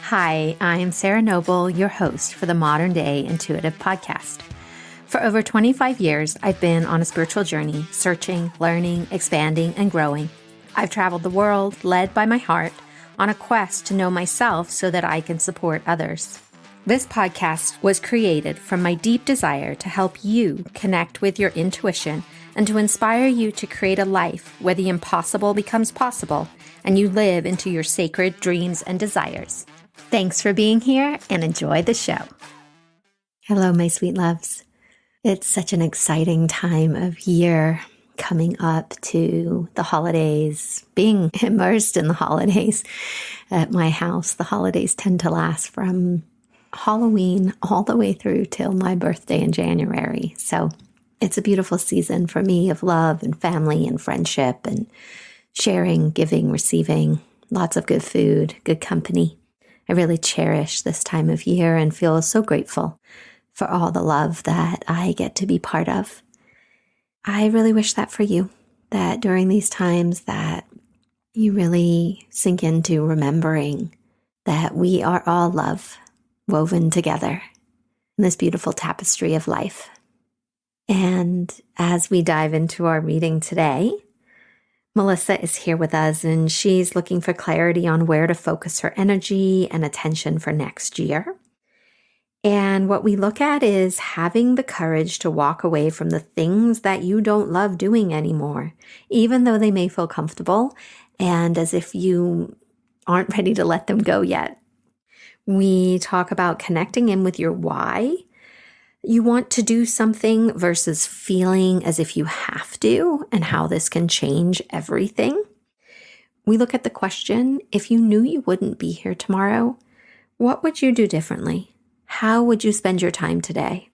Hi, I'm Sarah Noble, your host for the Modern Day Intuitive Podcast. For over 25 years, I've been on a spiritual journey, searching, learning, expanding, and growing. I've traveled the world, led by my heart, on a quest to know myself so that I can support others. This podcast was created from my deep desire to help you connect with your intuition and to inspire you to create a life where the impossible becomes possible and you live into your sacred dreams and desires. Thanks for being here and enjoy the show. Hello, my sweet loves. It's such an exciting time of year coming up to the holidays, being immersed in the holidays at my house. The holidays tend to last from Halloween all the way through till my birthday in January. So it's a beautiful season for me of love and family and friendship and sharing, giving, receiving, lots of good food, good company. I really cherish this time of year and feel so grateful for all the love that I get to be part of. I really wish that for you, that during these times that you really sink into remembering that we are all love woven together in this beautiful tapestry of life. And as we dive into our reading today, Melissa is here with us, and she's looking for clarity on where to focus her energy and attention for next year. And what we look at is having the courage to walk away from the things that you don't love doing anymore, even though they may feel comfortable and as if you aren't ready to let them go yet. We talk about connecting in with your why. You want to do something versus feeling as if you have to, and how this can change everything. We look at the question, if you knew you wouldn't be here tomorrow, what would you do differently? How would you spend your time today?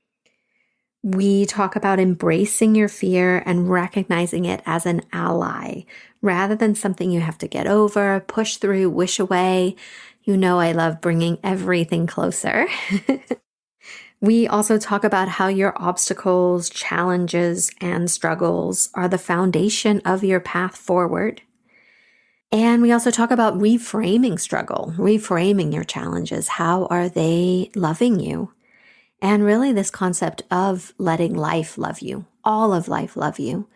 We talk about embracing your fear and recognizing it as an ally, rather than something you have to get over, push through, wish away. You know I love bringing everything closer. We also talk about how your obstacles, challenges, and struggles are the foundation of your path forward. And we also talk about reframing struggle, reframing your challenges. How are they loving you? And really this concept of letting life love you, all of life love you.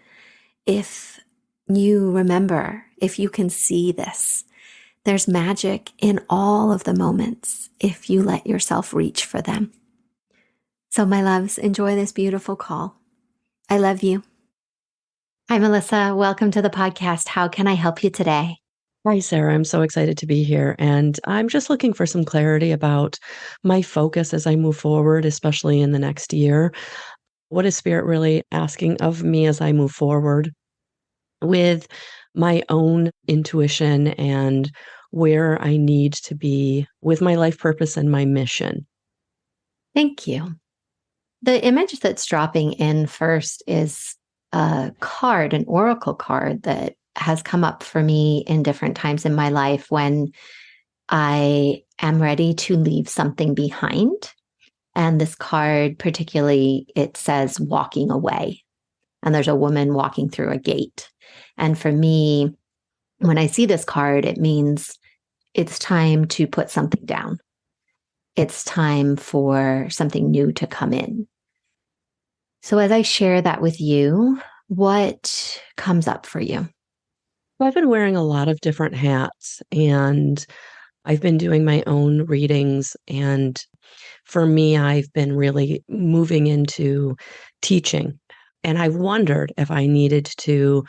If you remember, if you can see this, there's magic in all of the moments if you let yourself reach for them. So my loves, enjoy this beautiful call. I love you. Hi, Melissa. Welcome to the podcast. How can I help you today? Hi, Sarah. I'm so excited to be here. And I'm just looking for some clarity about my focus as I move forward, especially in the next year. What is Spirit really asking of me as I move forward with my own intuition and where I need to be with my life purpose and my mission? Thank you. The image that's dropping in first is a card, an oracle card that has come up for me in different times in my life when I am ready to leave something behind. And this card, particularly, it says walking away. And there's a woman walking through a gate. And for me, when I see this card, it means it's time to put something down. It's time for something new to come in. So as I share that with you, what comes up for you? I've been wearing a lot of different hats, and I've been doing my own readings. And for me, I've been really moving into teaching. And I wondered if I needed to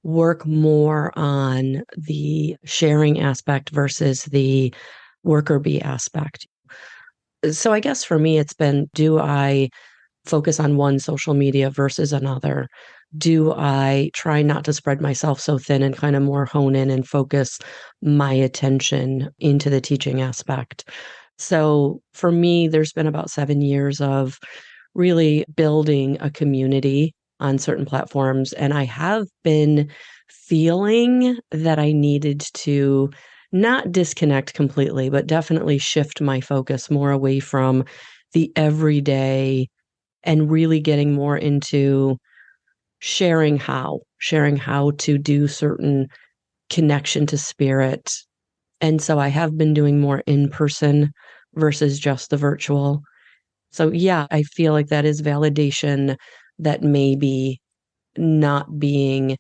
work more on the sharing aspect versus the worker bee aspect. So I guess for me, it's been, do I focus on one social media versus another? Do I try not to spread myself so thin and kind of more hone in and focus my attention into the teaching aspect? So for me, there's been about 7 years of really building a community on certain platforms. And I have been feeling that I needed to not disconnect completely, but definitely shift my focus more away from the everyday and really getting more into sharing how to do certain connection to spirit And so I have been doing more in person versus just the virtual. So yeah, I feel like that is validation that maybe not being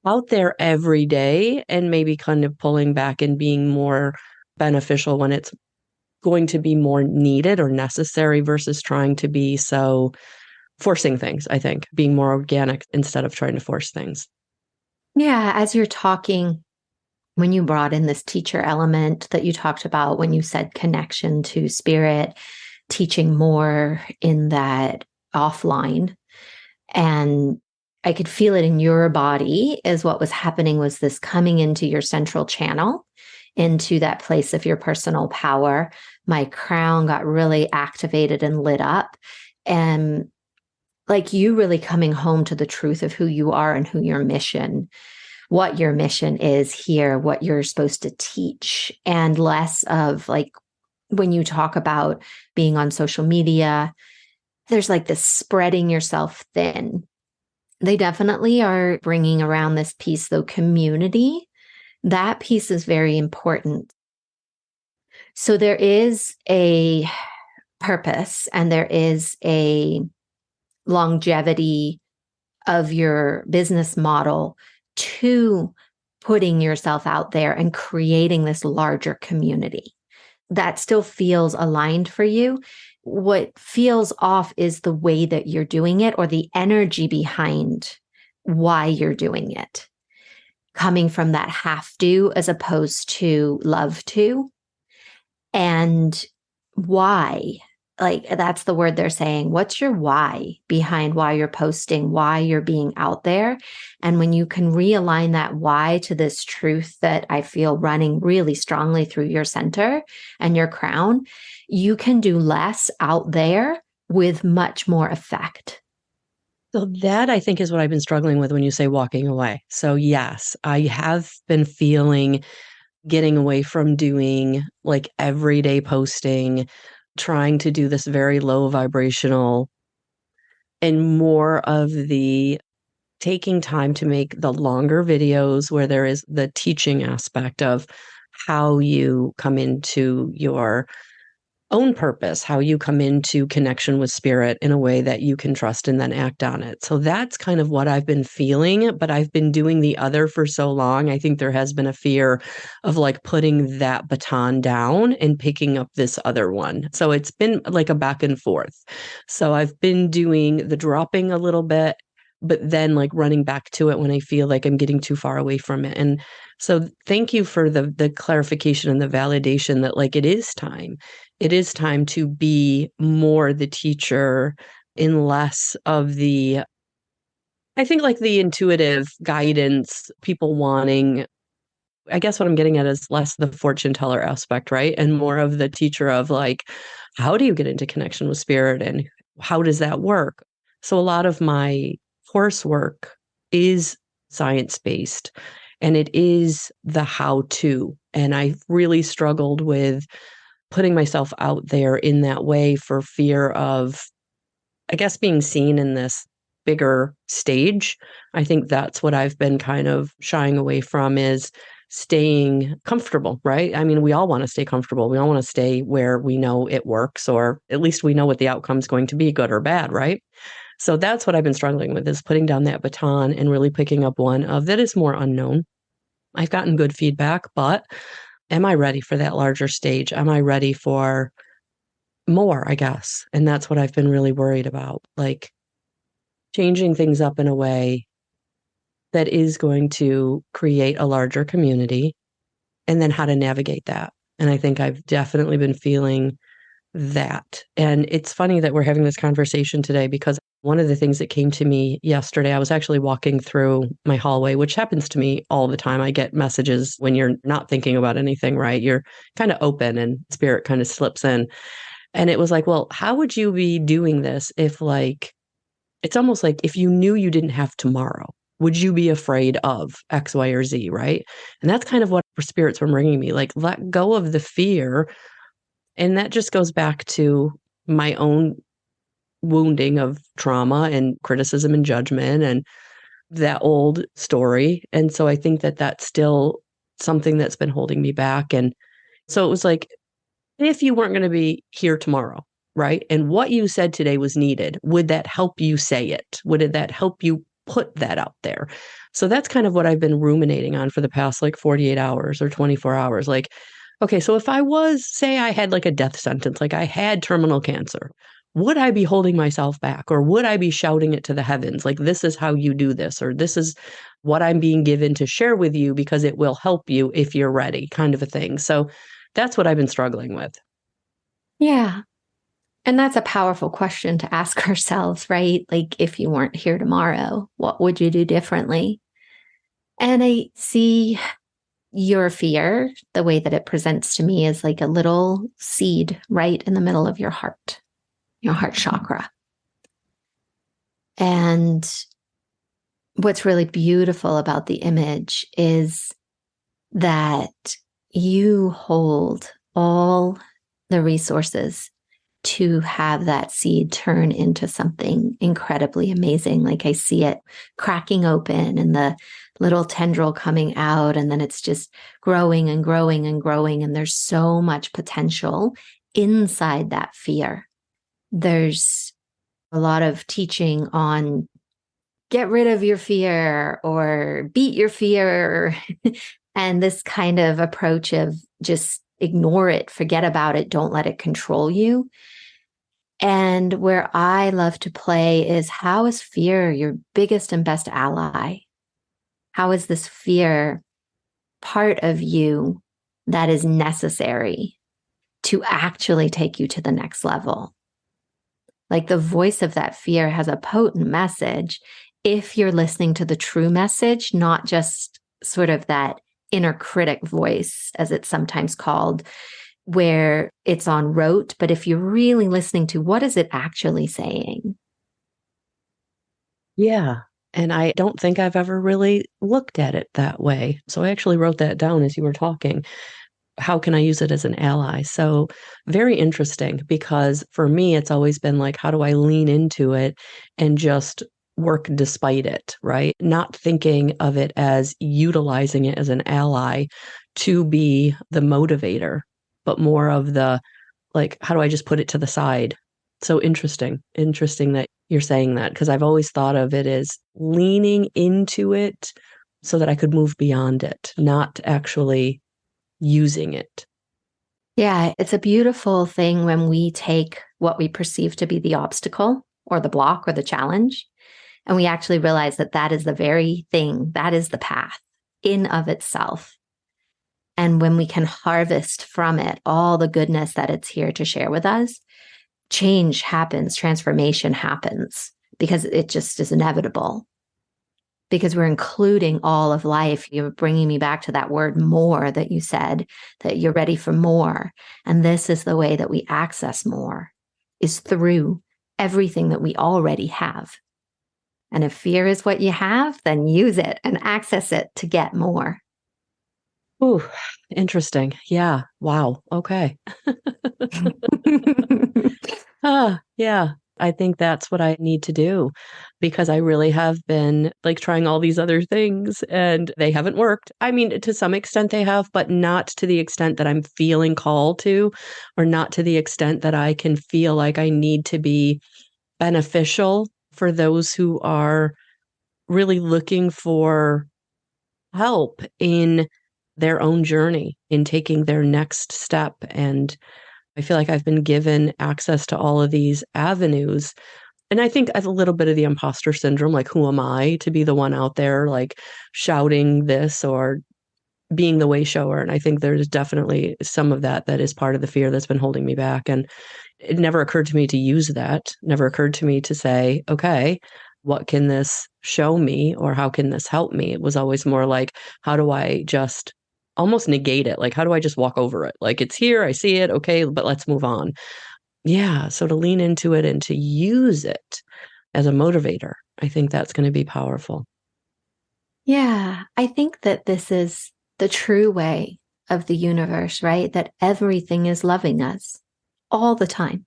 out there every day and maybe kind of pulling back and being more beneficial when it's going to be more needed or necessary versus trying to be so forcing things, I think, being more organic instead of trying to force things. Yeah, as you're talking, when you brought in this teacher element that you talked about, when you said connection to spirit, teaching more in that offline, and I could feel it in your body as what was happening was this coming into your central channel, into that place of your personal power. My crown got really activated and lit up. And like you really coming home to the truth of who you are and who your mission, what your mission is here, what you're supposed to teach, and less of like when you talk about being on social media, there's like this spreading yourself thin. They definitely are bringing around this piece, though, community. That piece is very important. So there is a purpose and there is a longevity of your business model to putting yourself out there and creating this larger community that still feels aligned for you. What feels off is the way that you're doing it or the energy behind why you're doing it, coming from that have to as opposed to love to. And why? Like, that's the word they're saying. What's your why behind why you're posting, why you're being out there? And when you can realign that why to this truth that I feel running really strongly through your center and your crown, you can do less out there with much more effect. So that I think is what I've been struggling with when you say walking away. So yes, I have been feeling getting away from doing like everyday posting, trying to do this very low vibrational and more of the taking time to make the longer videos where there is the teaching aspect of how you come into your own purpose, how you come into connection with spirit in a way that you can trust and then act on it. So that's kind of what I've been feeling, but I've been doing the other for so long. I think there has been a fear of like putting that baton down and picking up this other one. So it's been like a back and forth. So I've been doing the dropping a little bit, but then like running back to it when I feel like I'm getting too far away from it. And so thank you for the clarification and the validation that like it is time. It is time to be more the teacher and less of the, I think like the intuitive guidance, people wanting, I guess what I'm getting at is less the fortune teller aspect, right? And more of the teacher of like, how do you get into connection with spirit and how does that work? So a lot of my coursework is science based and it is the how to. And I've really struggled with putting myself out there in that way for fear of, I guess, being seen in this bigger stage. I think that's what I've been kind of shying away from is staying comfortable, right? I mean, we all want to stay comfortable. We all want to stay where we know it works, or at least we know what the outcome's going to be, good or bad, right? So that's what I've been struggling with is putting down that baton and really picking up one of that is more unknown. I've gotten good feedback, but am I ready for that larger stage? Am I ready for more, I guess? And that's what I've been really worried about, like changing things up in a way that is going to create a larger community and then how to navigate that. And I think I've definitely been feeling that. And it's funny that we're having this conversation today because one of the things that came to me yesterday, I was actually walking through my hallway, which happens to me all the time. I get messages when you're not thinking about anything, right? You're kind of open and spirit kind of slips in. And it was like, well, how would you be doing this if like, it's almost like if you knew you didn't have tomorrow, would you be afraid of X, Y, or Z, right? And that's kind of what spirits were bringing me, like let go of the fear. And that just goes back to my own wounding of trauma and criticism and judgment and that old story. And so I think that that still something that's been holding me back. And so it was like, if you weren't going to be here tomorrow, right? And what you said today was needed, would that help you say it? Would that help you put that out there? So that's kind of what I've been ruminating on for the past like 48 hours or 24 hours. Like, okay, so if I was, say I had like a death sentence, like I had terminal cancer, would I be holding myself back, or would I be shouting it to the heavens? Like, this is how you do this, or this is what I'm being given to share with you because it will help you if you're ready, kind of a thing. So that's what I've been struggling with. Yeah. And that's a powerful question to ask ourselves, right? Like, if you weren't here tomorrow, what would you do differently? And I see your fear, the way that it presents to me, is like a little seed right in the middle of your heart chakra. And what's really beautiful about the image is that you hold all the resources to have that seed turn into something incredibly amazing. Like, I see it cracking open and the little tendril coming out, and then it's just growing and growing and growing. And there's so much potential inside that fear. There's a lot of teaching on get rid of your fear or beat your fear. And this kind of approach of just ignore it, forget about it, don't let it control you. And where I love to play is, how is fear your biggest and best ally? How is this fear part of you that is necessary to actually take you to the next level? Like, the voice of that fear has a potent message if you're listening to the true message, not just sort of that inner critic voice, as it's sometimes called, where it's on rote. But if you're really listening to what is it actually saying? Yeah. And I don't think I've ever really looked at it that way. So I actually wrote that down as you were talking. How can I use it as an ally? So very interesting, because for me, it's always been like, how do I lean into it and just work despite it, right? Not thinking of it as utilizing it as an ally to be the motivator, but more of the, like, how do I just put it to the side? So interesting that you're saying that, because I've always thought of it as leaning into it so that I could move beyond it, not actually using it. Yeah, it's a beautiful thing when we take what we perceive to be the obstacle or the block or the challenge, and we actually realize that that is the very thing, that is the path in of itself. And when we can harvest from it all the goodness that it's here to share with us, change happens, transformation happens, because it just is inevitable. Because we're including all of life. You're bringing me back to that word more that you said, that you're ready for more. And this is the way that we access more, is through everything that we already have. And if fear is what you have, then use it and access it to get more. Ooh, interesting. Yeah. Wow. Okay. Yeah. I think that's what I need to do, because I really have been like trying all these other things and they haven't worked. I mean, to some extent they have, but not to the extent that I'm feeling called to, or not to the extent that I can feel like I need to be beneficial for those who are really looking for help in their own journey, in taking their next step. And I feel like I've been given access to all of these avenues. And I think as a little bit of the imposter syndrome, like, who am I to be the one out there, like, shouting this or being the way shower? And I think there's definitely some of that that is part of the fear that's been holding me back. And it never occurred to me to use that, never occurred to me to say, okay, what can this show me, or how can this help me? It was always more like, how do I just almost negate it? Like, how do I just walk over it? Like, it's here, I see it, okay, but let's move on. Yeah, so to lean into it and to use it as a motivator, I think that's going to be powerful. Yeah, I think that this is the true way of the universe, right? That everything is loving us all the time.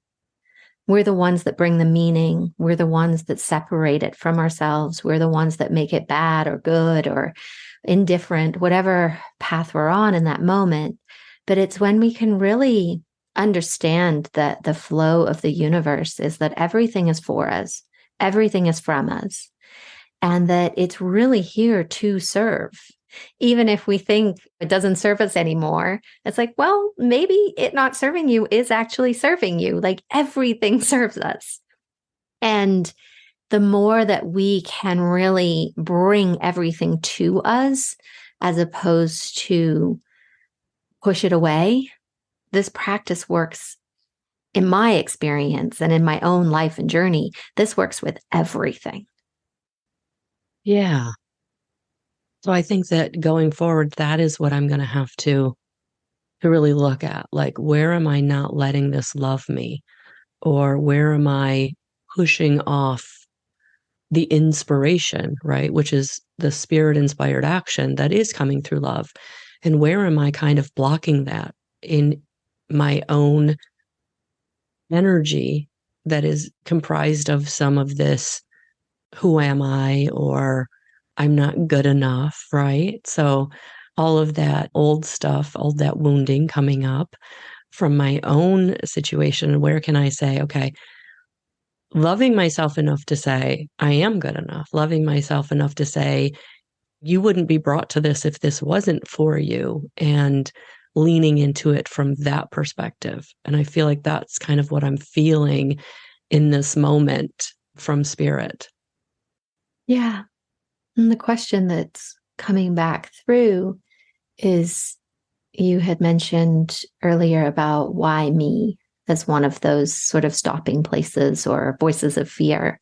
We're the ones that bring the meaning. We're the ones that separate it from ourselves. We're the ones that make it bad or good or indifferent, whatever path we're on in that moment. But it's when we can really understand that the flow of the universe is that everything is for us, everything is from us, and that it's really here to serve. Even if we think it doesn't serve us anymore, it's like, well, maybe it not serving you is actually serving you. Like everything serves us. And the more that we can really bring everything to us as opposed to push it away, this practice works in my experience and in my own life and journey. This works with everything. Yeah. So I think that going forward, that is what I'm going to have to really look at. Like, where am I not letting this love me? Or where am I pushing off the inspiration, right? Which is the spirit inspired action that is coming through love. And where am I kind of blocking that in my own energy that is comprised of some of this, who am I? Or I'm not good enough, right? So all of that old stuff, all that wounding coming up from my own situation, where can I say, okay, loving myself enough to say, I am good enough, loving myself enough to say, you wouldn't be brought to this if this wasn't for you, and leaning into it from that perspective. And I feel like that's kind of what I'm feeling in this moment from spirit. Yeah. And the question that's coming back through is, you had mentioned earlier about why me as one of those sort of stopping places or voices of fear.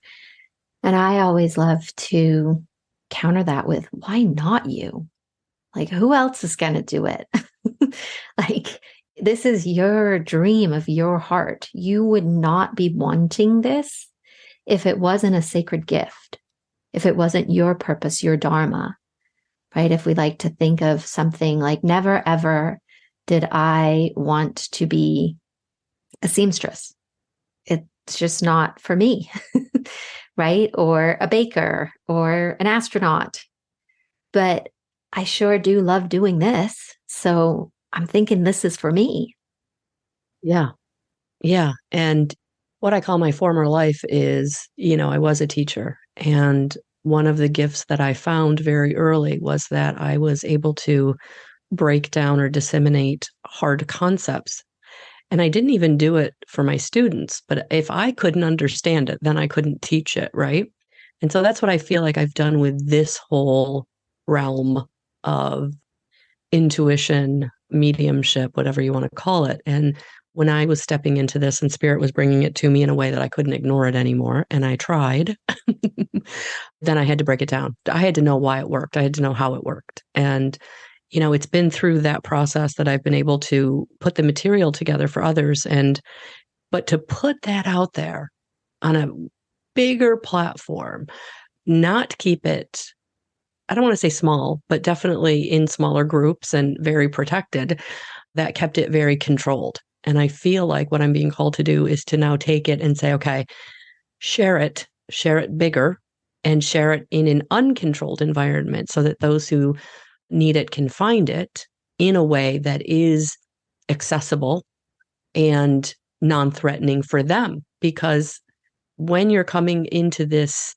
And I always love to counter that with, why not you? Like, who else is going to do it? Like, this is your dream of your heart. You would not be wanting this if it wasn't a sacred gift, if it wasn't your purpose, your dharma, right? If we like to think of something like, never ever did I want to be a seamstress. It's just not for me, right? Or a baker or an astronaut. But I sure do love doing this. So I'm thinking this is for me. Yeah. Yeah. And what I call my former life is, I was a teacher. And one of the gifts that I found very early was that I was able to break down or disseminate hard concepts. And I didn't even do it for my students, but if I couldn't understand it, then I couldn't teach it, right? And so that's what I feel like I've done with this whole realm of intuition, mediumship, whatever you want to call it. And when I was stepping into this and spirit was bringing it to me in a way that I couldn't ignore it anymore, and I tried, then I had to break it down. I had to know why it worked. I had to know how it worked. And it's been through that process that I've been able to put the material together for others. But to put that out there on a bigger platform, not keep it, I don't want to say small, but definitely in smaller groups and very protected, that kept it very controlled. And I feel like what I'm being called to do is to now take it and say, okay, share it bigger, and share it in an uncontrolled environment so that those who need it can find it in a way that is accessible and non-threatening for them. Because when you're coming into this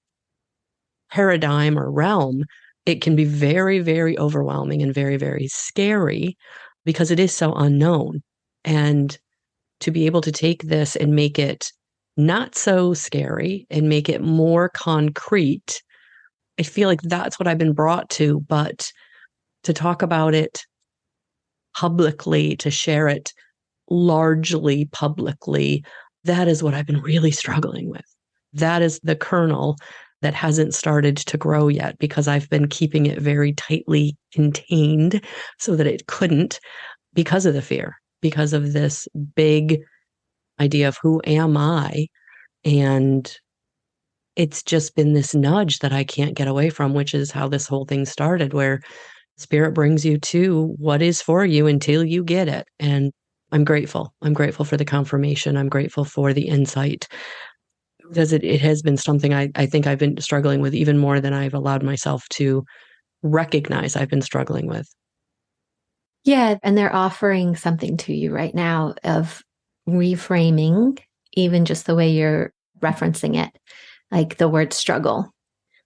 paradigm or realm, it can be very, very overwhelming and very, very scary because it is so unknown. And to be able to take this and make it not so scary and make it more concrete, I feel like that's what I've been brought to. But to talk about it publicly, to share it largely publicly, that is what I've been really struggling with. That is the kernel that hasn't started to grow yet, because I've been keeping it very tightly contained so that it couldn't, because of the fear, because of this big idea of who am I? And it's just been this nudge that I can't get away from, which is how this whole thing started, where spirit brings you to what is for you until you get it. And I'm grateful. I'm grateful for the confirmation. I'm grateful for the insight because it has been something I think I've been struggling with even more than I've allowed myself to recognize I've been struggling with. Yeah. And they're offering something to you right now of reframing, even just the way you're referencing it, like the word struggle.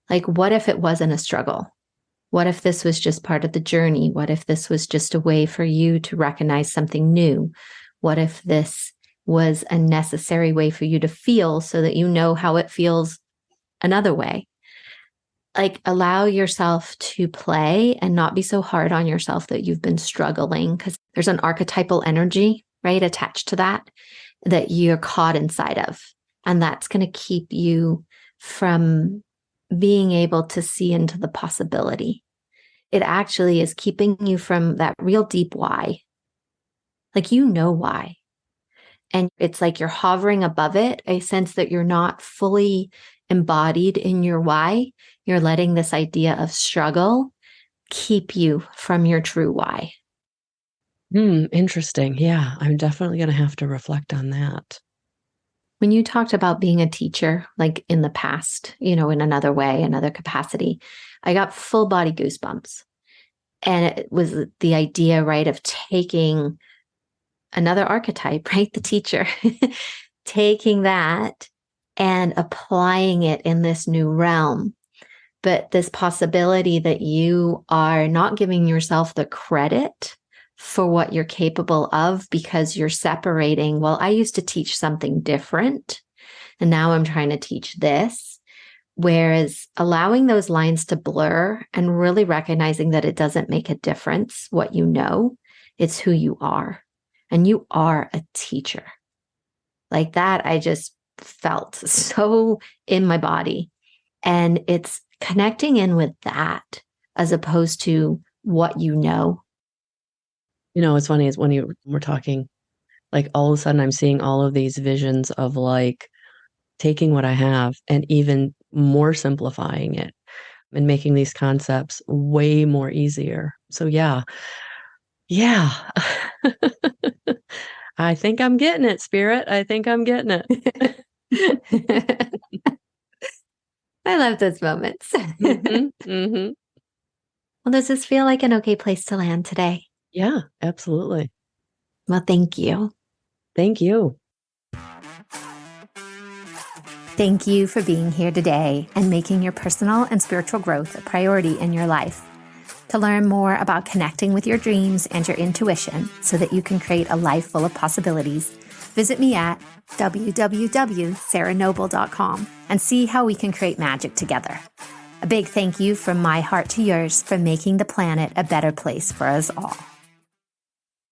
Like, what if it wasn't a struggle? What if this was just part of the journey? What if this was just a way for you to recognize something new? What if this was a necessary way for you to feel so that you know how it feels another way? Like, allow yourself to play and not be so hard on yourself that you've been struggling, because there's an archetypal energy, right, attached to that you're caught inside of. And that's going to keep you from being able to see into the possibility. It actually is keeping you from that real deep why. Like, you know why. And it's like you're hovering above it, a sense that you're not fully embodied in your why. You're letting this idea of struggle keep you from your true why. Interesting. Yeah, I'm definitely going to have to reflect on that. When you talked about being a teacher, like in the past, in another way, another capacity, I got full body goosebumps. And it was the idea, right, of taking another archetype, right, the teacher, taking that and applying it in this new realm. But this possibility that you are not giving yourself the credit for what you're capable of because you're separating, well, I used to teach something different, and now I'm trying to teach this. Whereas allowing those lines to blur and really recognizing that it doesn't make a difference what you know, it's who you are. And you are a teacher. Like that, I just felt so in my body. And it's connecting in with that as opposed to what you know. It's funny is when you were talking, like all of a sudden I'm seeing all of these visions of like taking what I have and even more simplifying it and making these concepts way more easier. So yeah. Yeah. I think I'm getting it, Spirit. I think I'm getting it. I love those moments. Mm-hmm. Well, does this feel like an okay place to land today? Yeah, absolutely. Well, thank you. Thank you. Thank you for being here today and making your personal and spiritual growth a priority in your life. To learn more about connecting with your dreams and your intuition so that you can create a life full of possibilities, visit me at www.sarahnoble.com and see how we can create magic together. A big thank you from my heart to yours for making the planet a better place for us all.